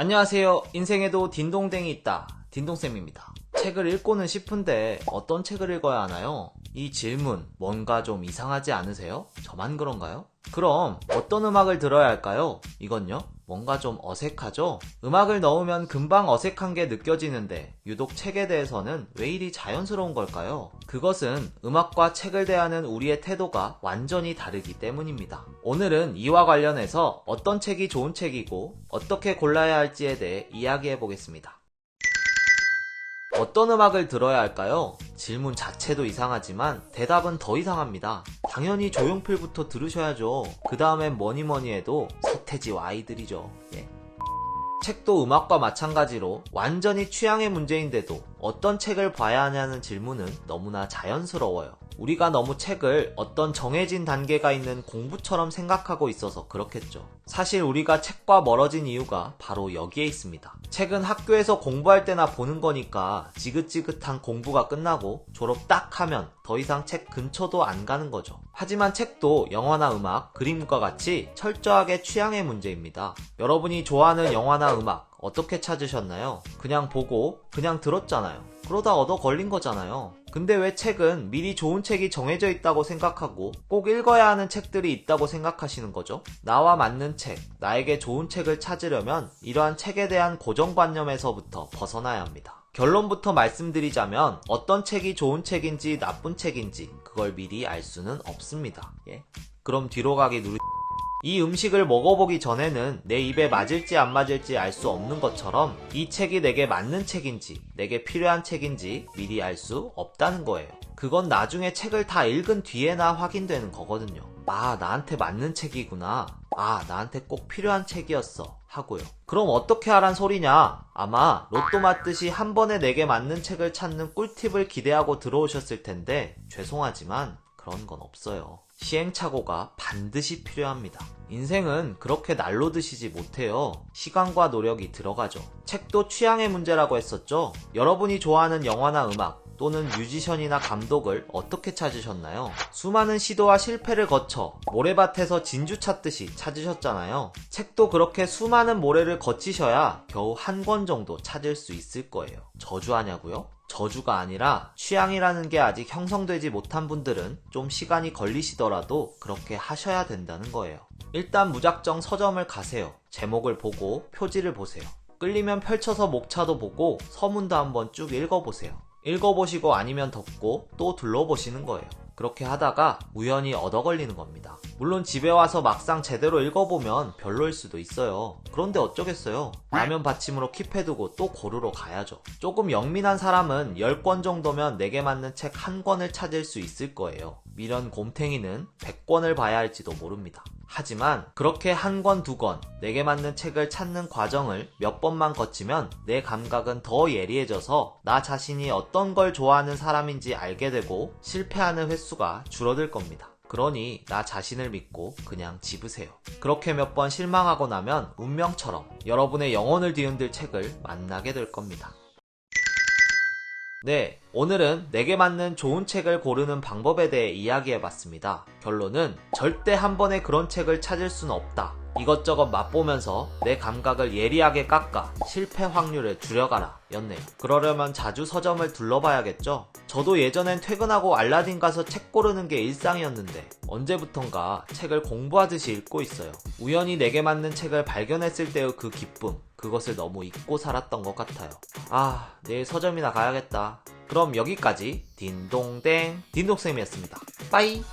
안녕하세요. 인생에도 딘동댕이 있다. 딘동쌤입니다. 책을 읽고는 싶은데 어떤 책을 읽어야 하나요? 이 질문 뭔가 좀 이상하지 않으세요? 저만 그런가요? 그럼 어떤 음악을 들어야 할까요? 이건요? 뭔가 좀 어색하죠? 음악을 넣으면 금방 어색한 게 느껴지는데 유독 책에 대해서는 왜 이리 자연스러운 걸까요? 그것은 음악과 책을 대하는 우리의 태도가 완전히 다르기 때문입니다. 오늘은 이와 관련해서 어떤 책이 좋은 책이고 어떻게 골라야 할지에 대해 이야기해 보겠습니다. 어떤 음악을 들어야 할까요? 질문 자체도 이상하지만 대답은 더 이상합니다. 당연히 조용필부터 들으셔야죠. 그 다음엔 뭐니뭐니 해도 서태지와 아이들이죠. 책도 음악과 마찬가지로 완전히 취향의 문제인데도 어떤 책을 봐야 하냐는 질문은 너무나 자연스러워요. 우리가 너무 책을 어떤 정해진 단계가 있는 공부처럼 생각하고 있어서 그렇겠죠. 사실 우리가 책과 멀어진 이유가 바로 여기에 있습니다. 책은 학교에서 공부할 때나 보는 거니까 지긋지긋한 공부가 끝나고 졸업 딱 하면 더 이상 책 근처도 안 가는 거죠. 하지만 책도 영화나 음악, 그림과 같이 철저하게 취향의 문제입니다. 여러분이 좋아하는 영화나 음악 어떻게 찾으셨나요? 그냥 보고 그냥 들었잖아요. 그러다 얻어 걸린 거잖아요. 근데 왜 책은 미리 좋은 책이 정해져 있다고 생각하고 꼭 읽어야 하는 책들이 있다고 생각하시는 거죠? 나와 맞는 책, 나에게 좋은 책을 찾으려면 이러한 책에 대한 고정관념에서부터 벗어나야 합니다. 결론부터 말씀드리자면 어떤 책이 좋은 책인지 나쁜 책인지 그걸 미리 알 수는 없습니다. 그럼 뒤로 가기 누르. 이 음식을 먹어보기 전에는 내 입에 맞을지 안 맞을지 알 수 없는 것처럼 이 책이 내게 맞는 책인지 내게 필요한 책인지 미리 알 수 없다는 거예요. 그건 나중에 책을 다 읽은 뒤에나 확인되는 거거든요. 아, 나한테 맞는 책이구나. 아, 나한테 꼭 필요한 책이었어. 하고요. 그럼 어떻게 하란 소리냐? 아마 로또 맞듯이 한 번에 내게 맞는 책을 찾는 꿀팁을 기대하고 들어오셨을 텐데 죄송하지만 그런 건 없어요. 시행착오가 반드시 필요합니다. 인생은 그렇게 날로 드시지 못해요. 시간과 노력이 들어가죠. 책도 취향의 문제라고 했었죠. 여러분이 좋아하는 영화나 음악 또는 뮤지션이나 감독을 어떻게 찾으셨나요? 수많은 시도와 실패를 거쳐 모래밭에서 진주 찾듯이 찾으셨잖아요. 책도 그렇게 수많은 모래를 거치셔야 겨우 한 권 정도 찾을 수 있을 거예요. 저주하냐고요? 저주가 아니라 취향이라는 게 아직 형성되지 못한 분들은 좀 시간이 걸리시더라도 그렇게 하셔야 된다는 거예요. 일단 무작정 서점을 가세요. 제목을 보고 표지를 보세요. 끌리면 펼쳐서 목차도 보고 서문도 한번 쭉 읽어보세요. 읽어보시고 아니면 덮고 또 둘러보시는 거예요. 그렇게 하다가 우연히 얻어 걸리는 겁니다. 물론 집에 와서 막상 제대로 읽어보면 별로일 수도 있어요. 그런데 어쩌겠어요. 라면 받침으로 킵해두고 또 고르러 가야죠. 조금 영민한 사람은 10권 정도면 내게 맞는 책 한 권을 찾을 수 있을 거예요. 미련 곰탱이는 100권을 봐야 할지도 모릅니다. 하지만 그렇게 한 권, 두 권, 내게 맞는 책을 찾는 과정을 몇 번만 거치면 내 감각은 더 예리해져서 나 자신이 어떤 걸 좋아하는 사람인지 알게 되고 실패하는 횟수가 줄어들 겁니다. 그러니 나 자신을 믿고 그냥 집으세요. 그렇게 몇 번 실망하고 나면 운명처럼 여러분의 영혼을 뒤흔들 책을 만나게 될 겁니다. 네, 오늘은 내게 맞는 좋은 책을 고르는 방법에 대해 이야기해봤습니다. 결론은 절대 한 번에 그런 책을 찾을 수는 없다. 이것저것 맛보면서 내 감각을 예리하게 깎아 실패 확률을 줄여가라 였네요. 그러려면 자주 서점을 둘러봐야겠죠? 저도 예전엔 퇴근하고 알라딘 가서 책 고르는 게 일상이었는데 언제부턴가 책을 공부하듯이 읽고 있어요. 우연히 내게 맞는 책을 발견했을 때의 그 기쁨, 그것을 너무 잊고 살았던 것 같아요. 아, 내일 서점이나 가야겠다. 그럼 여기까지 딘동댕 딘동쌤이었습니다. 빠이.